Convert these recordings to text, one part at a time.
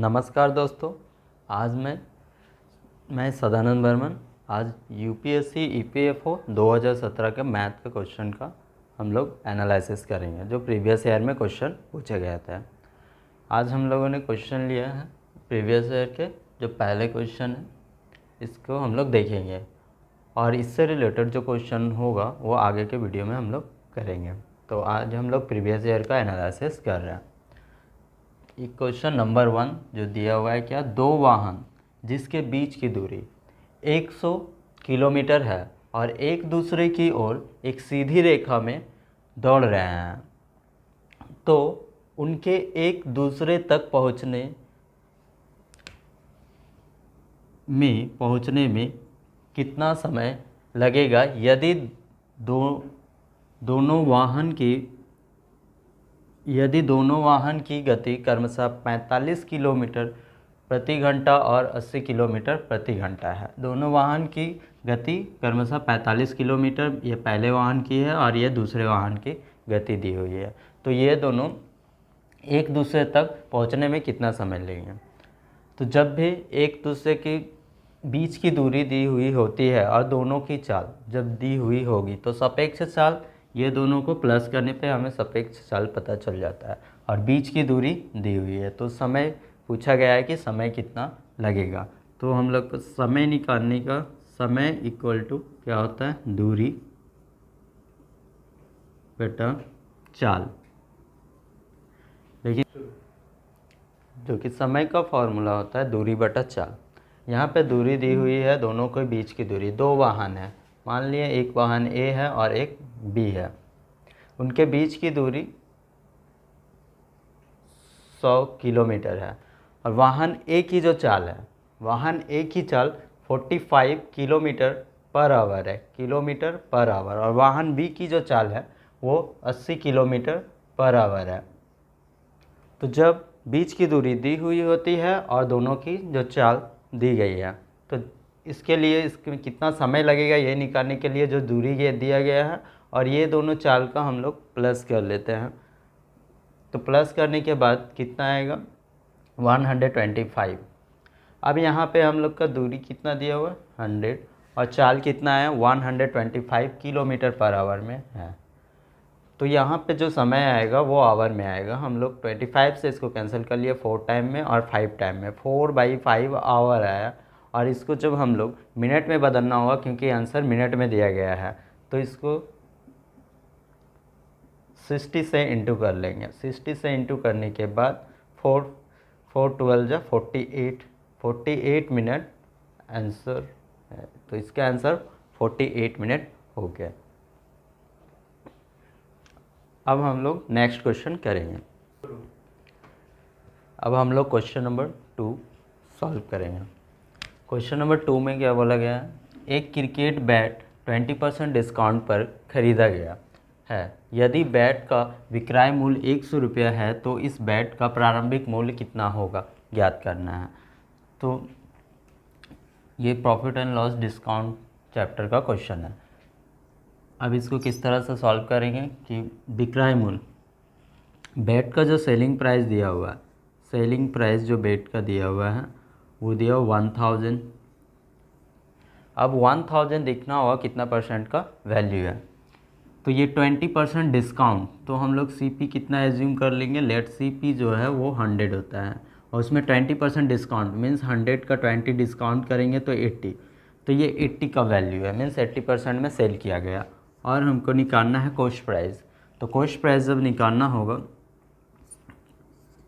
नमस्कार दोस्तों, आज मैं सदानंद बर्मन आज यूपीएससी ईपीएफओ 2017 के मैथ के क्वेश्चन का हम लोग एनालिसिस करेंगे, जो प्रीवियस ईयर में क्वेश्चन पूछे गए थे। आज हम लोगों ने क्वेश्चन लिया है प्रीवियस ईयर के जो पहले क्वेश्चन है, इसको हम लोग देखेंगे और इससे रिलेटेड जो क्वेश्चन होगा वो आगे के वीडियो में हम लोग करेंगे। तो आज हम लोग प्रीवियस ईयर का एनालिसिस कर रहे हैं। क्वेश्चन नंबर 1 जो दिया हुआ है, क्या दो वाहन जिसके बीच की दूरी 100 किलोमीटर है और एक दूसरे की ओर एक सीधी रेखा में दौड़ रहे हैं, तो उनके एक दूसरे तक पहुंचने में कितना समय लगेगा यदि दोनों वाहन की गति क्रमशः 45 किलोमीटर प्रति घंटा और 80 किलोमीटर प्रति घंटा है। दोनों वाहन की गति क्रमशः 45 किलोमीटर ये पहले वाहन की है और ये दूसरे वाहन की गति दी हुई है। तो ये दोनों एक दूसरे तक पहुंचने में कितना समय लेंगे। तो जब भी एक दूसरे के बीच की दूरी दी हुई होती है और दोनों की चाल जब दी हुई होगी तो सापेक्ष चाल, ये दोनों को प्लस करने पे हमें सापेक्ष चाल पता चल जाता है और बीच की दूरी दी हुई है। तो समय पूछा गया है कि समय कितना लगेगा। तो हम लोग को समय निकालने का समय इक्वल टू क्या होता है, दूरी बटा चाल, लेकिन जो कि समय का फॉर्मूला होता है दूरी बटा चाल। यहाँ पे दूरी दी हुई है दोनों के बीच की दूरी, दो वाहन है, मान लिए एक वाहन ए है और एक बी है, उनके बीच की दूरी 100 किलोमीटर है और वाहन ए की जो चाल है, वाहन ए की चाल 45 किलोमीटर पर आवर है, किलोमीटर पर आवर, और वाहन बी की जो चाल है वो 80 किलोमीटर पर आवर है। तो जब बीच की दूरी दी हुई होती है और दोनों की जो चाल दी गई है, तो इसके लिए इसमें कितना समय लगेगा ये निकालने के लिए जो दूरी ये दिया गया है और ये दोनों चाल का हम लोग प्लस कर लेते हैं। तो प्लस करने के बाद कितना आएगा, 125। अब यहाँ पे हम लोग का दूरी कितना दिया हुआ है, 100, और चाल कितना है, 125 किलोमीटर पर आवर में है। तो यहाँ पे जो समय आएगा वो आवर में आएगा। हम लोग 25 से इसको कैंसिल कर लिए 4 टाइम में और 5 टाइम में, 4/5 आवर आया। और इसको जब हम लोग मिनट में बदलना होगा क्योंकि आंसर मिनट में दिया गया है, तो इसको 60 से इंटू कर लेंगे। 60 से इंटू करने के बाद 4 12 जा 48 मिनट आंसर है। तो इसका आंसर 48 मिनट हो गया। अब हम लोग नेक्स्ट क्वेश्चन करेंगे। अब हम लोग क्वेश्चन नंबर 2 सॉल्व करेंगे। क्वेश्चन नंबर 2 में क्या बोला गया है, एक क्रिकेट बैट 20% डिस्काउंट पर खरीदा गया है। यदि बैट का विक्रय मूल्य 100 रुपया है तो इस बैट का प्रारंभिक मूल्य कितना होगा, ज्ञात करना है। तो ये profit and loss discount chapter का क्वेश्चन है। अब इसको किस तरह से सॉल्व करेंगे कि विक्रय मूल्य, बैट का जो सेलिंग प्राइस दिया हुआ है, सेलिंग प्राइस जो बैट का दिया हुआ है वो दिया 1000। अब 1000 देखना होगा कितना परसेंट का वैल्यू है। तो ये 20% डिस्काउंट, तो हम लोग CP कितना एज्यूम कर लेंगे, लेट CP जो है वो 100 होता है और उसमें 20% डिस्काउंट मीन्स 100 का 20 डिस्काउंट करेंगे तो 80। तो ये 80 का वैल्यू है, मीन्स 80% में सेल किया गया। और हमको निकालना है कॉस्ट प्राइस। तो कॉस्ट प्राइस जब निकालना होगा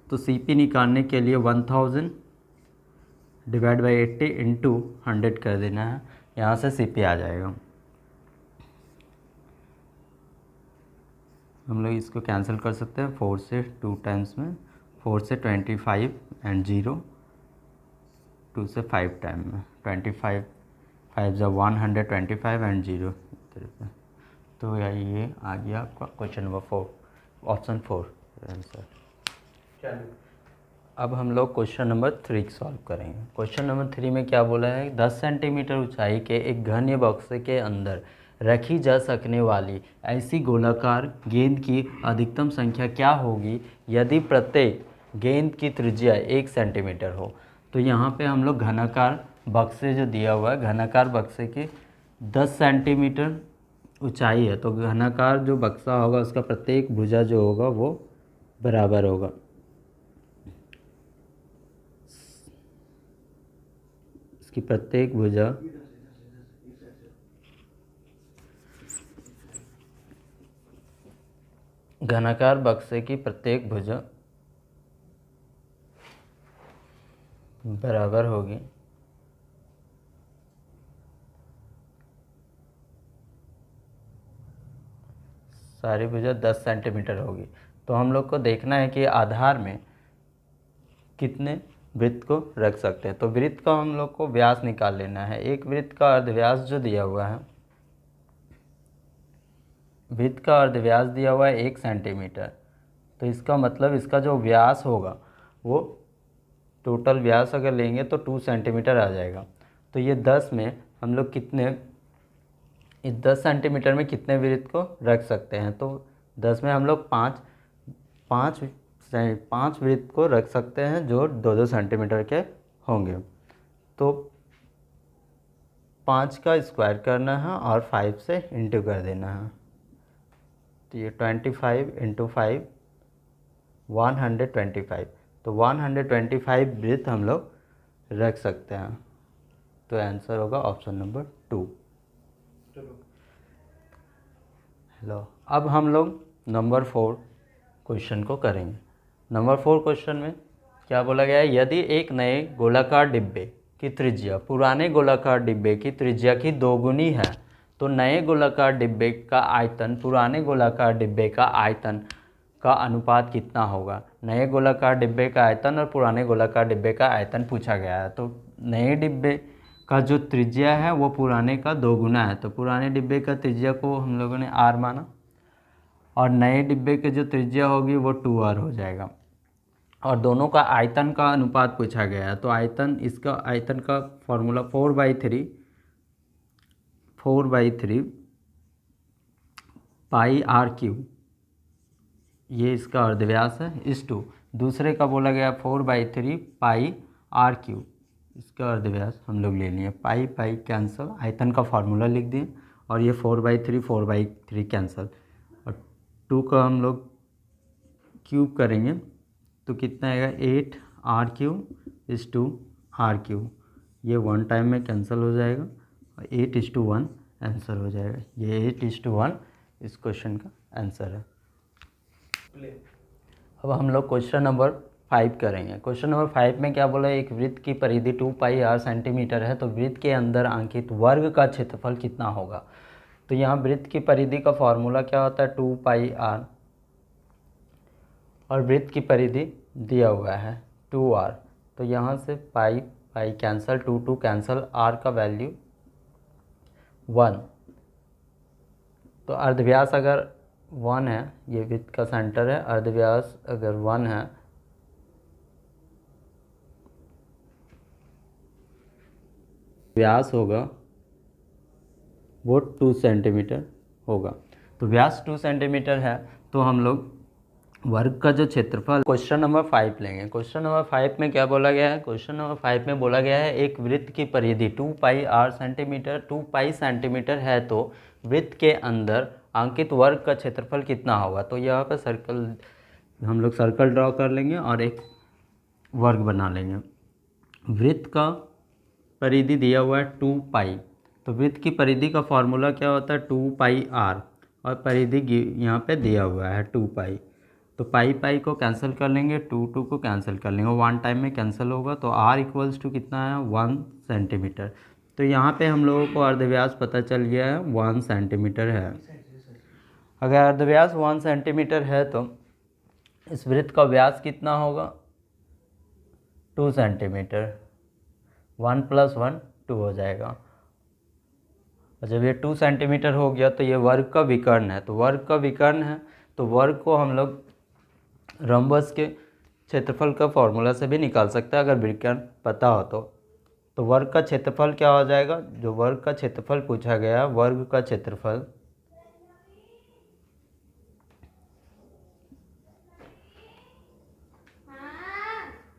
तो CP निकालने के लिए 1000 डिवाइड बाई 80 इंटू 100 कर देना है, यहाँ से CP आ जाएगा। हम लोग इसको कैंसिल कर सकते हैं 4 से 2 टाइम्स में, 4 से 25 एंड 0, 2 से 5 टाइम में, 25 5 जा 125 एंड 0। तो ये आ गया आपका क्वेश्चन नंबर 4, ऑप्शन 4 आंसर। अब हम लोग क्वेश्चन नंबर 3 सॉल्व करेंगे। क्वेश्चन नंबर 3 में क्या बोला है, 10 सेंटीमीटर ऊंचाई के एक घन बक्से के अंदर रखी जा सकने वाली ऐसी गोलाकार गेंद की अधिकतम संख्या क्या होगी यदि प्रत्येक गेंद की त्रिज्या 1 सेंटीमीटर हो। तो यहाँ पे हम लोग घनाकार बक्से जो दिया हुआ है, घनाकार बक्से की 10 सेंटीमीटर ऊंचाई है, तो घनाकार जो बक्सा होगा उसका प्रत्येक भुजा जो होगा वो बराबर होगा। इसकी प्रत्येक भुजा घनाकार बक्से की प्रत्येक भुजा बराबर होगी सारी भुजा 10 सेंटीमीटर होगी। तो हम लोग को देखना है कि आधार में कितने वृत्त को रख सकते हैं। तो वृत्त का हम लोग को व्यास निकाल लेना है। एक वृत्त का अर्धव्यास जो दिया हुआ है, वृत्त का अर्धव्यास दिया हुआ है 1 सेंटीमीटर। तो इसका मतलब इसका जो व्यास होगा वो टोटल व्यास अगर लेंगे तो 2 सेंटीमीटर आ जाएगा। तो ये 10 में हम लोग कितने, इस 10 सेंटीमीटर में कितने वृत्त को रख सकते हैं। तो 10 में हम लोग पाँच वृत्त को रख सकते हैं जो 2-2 सेंटीमीटर के होंगे। तो 5 का स्क्वायर करना है और 5 से इंटू कर देना है। तो ये 25 × 5 125। तो 125 वृत्त हम लोग रख सकते हैं। तो आंसर होगा ऑप्शन नंबर 2। हेलो, अब हम लोग नंबर 4 क्वेश्चन को करेंगे। नंबर 4 क्वेश्चन में क्या बोला गया है, यदि एक नए गोलाकार डिब्बे की त्रिज्या पुराने गोलाकार डिब्बे की त्रिज्या की दोगुनी है तो नए गोलाकार डिब्बे का आयतन पुराने गोलाकार डिब्बे का आयतन का अनुपात कितना होगा। नए गोलाकार डिब्बे का आयतन और पुराने गोलाकार डिब्बे का आयतन पूछा गया है। तो नए डिब्बे का जो त्रिज्या है वो पुराने का 2 गुना है। तो पुराने डिब्बे का त्रिज्या को हम लोगों ने r माना और नए डिब्बे के जो त्रिज्या होगी वो 2r हो जाएगा। और दोनों का आयतन का अनुपात पूछा गया है। तो आयतन, इसका आयतन का फॉर्मूला 4/3 पाई r3, ये इसका अर्धव्यास है, इस टू दूसरे का बोला गया 4/3 पाई r3, इसका अर्धव्यास हम लोग ले लिए। पाई कैंसल, आयतन का फार्मूला लिख दिए और ये 4/3 कैंसल और 2 का हम लोग क्यूब करेंगे तो कितना आएगा 8r3 इस टू r3। ये 1 टाइम में कैंसिल हो जाएगा और 8:1 आंसर हो जाएगा। ये 8:1 इस क्वेश्चन का आंसर है। अब हम लोग क्वेश्चन नंबर 5 करेंगे। क्वेश्चन नंबर 5 में क्या बोला है, एक वृत्त की परिधि 2πr सेंटीमीटर है तो वृत्त के अंदर अंकित वर्ग का क्षेत्रफल कितना होगा। तो यहाँ वृत्त की परिधि का फॉर्मूला क्या होता है 2πr और वृत्त की परिधि दिया हुआ है 2r। तो यहाँ से पाई कैंसल, 2 कैंसल, r का वैल्यू 1। तो अर्धव्यास अगर 1 है, ये वृत्त का सेंटर है, अर्धव्यास अगर 1 है व्यास होगा वो 2 सेंटीमीटर होगा। तो व्यास 2 सेंटीमीटर है तो हम लोग वर्ग का जो क्षेत्रफल, क्वेश्चन नंबर 5 लेंगे। क्वेश्चन नंबर 5 में क्या बोला गया है, क्वेश्चन नंबर 5 में बोला गया है एक वृत्त की परिधि 2πr सेंटीमीटर 2π सेंटीमीटर है तो वृत्त के अंदर अंकित वर्ग का क्षेत्रफल कितना होगा। तो यहाँ पर सर्कल, हम लोग सर्कल ड्रॉ कर लेंगे और एक वर्ग बना लेंगे। वृत्त का परिधि दिया हुआ है 2π, तो वृत्त की परिधि का फॉर्मूला क्या होता है 2πr और परिधि यहाँ पे दिया हुआ है 2π। तो पाई को कैंसिल कर लेंगे, 2 को कैंसिल कर लेंगे, 1 टाइम में कैंसिल होगा। तो r इक्वल्स टू कितना है 1 सेंटीमीटर। तो यहाँ पे हम लोगों को अर्धव्यास पता चल गया है 1 सेंटीमीटर है। अगर अर्धव्यास 1 सेंटीमीटर है तो इस वृत्त का व्यास कितना होगा 2 सेंटीमीटर। 1 + 1 2 हो जाएगा। और जब ये 2 सेंटीमीटर हो गया तो ये वर्ग का विकर्ण है। तो वर्ग का विकर्ण है तो वर्ग को हम लोग रंबस के क्षेत्रफल का फॉर्मूला से भी निकाल सकते हैं अगर विकर्ण पता हो तो वर्ग का क्षेत्रफल क्या हो जाएगा, जो वर्ग का क्षेत्रफल पूछा गया है, वर्ग का क्षेत्रफल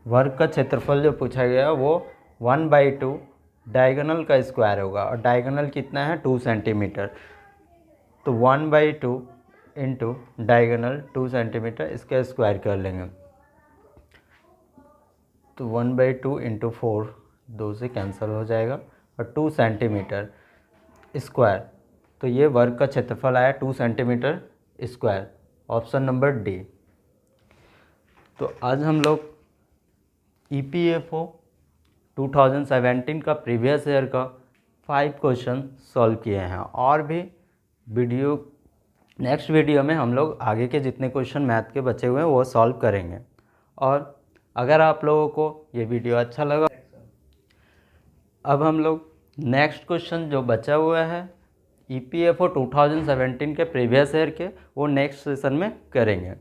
वर्ग का क्षेत्रफल जो पूछा गया है वो 1/2 डायगोनल का स्क्वायर होगा, और डायगोनल कितना है 2 सेंटीमीटर। तो 1/2 इंटू डायगोनल 2 सेंटीमीटर, इसका स्क्वायर कर लेंगे। तो 1/2 इंटू 4, 2 से कैंसिल हो जाएगा, और 2 सेंटीमीटर स्क्वायर। तो ये वर्ग का क्षेत्रफल आया 2 centimetre square, option number D. तो आज हम लोग EPFO 2017 का प्रीवियस ईयर का 5 क्वेश्चन सॉल्व किए हैं, और भी नेक्स्ट वीडियो में हम लोग आगे के जितने क्वेश्चन मैथ के बचे हुए हैं वो सॉल्व करेंगे। और अगर आप लोगों को ये वीडियो अच्छा लगा, अब हम लोग नेक्स्ट क्वेश्चन जो बचा हुआ है EPFO 2017 के प्रीवियस ईयर के, वो नेक्स्ट सेशन में करेंगे।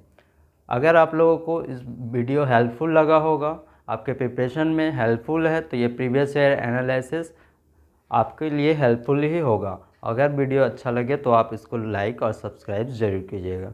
अगर आप लोगों को इस वीडियो हेल्पफुल लगा होगा, आपके प्रिपरेशन में हेल्पफुल है, तो ये प्रीवियस ईयर एनालिसिस आपके लिए हेल्पफुल ही होगा। अगर वीडियो अच्छा लगे तो आप इसको लाइक और सब्सक्राइब ज़रूर कीजिएगा।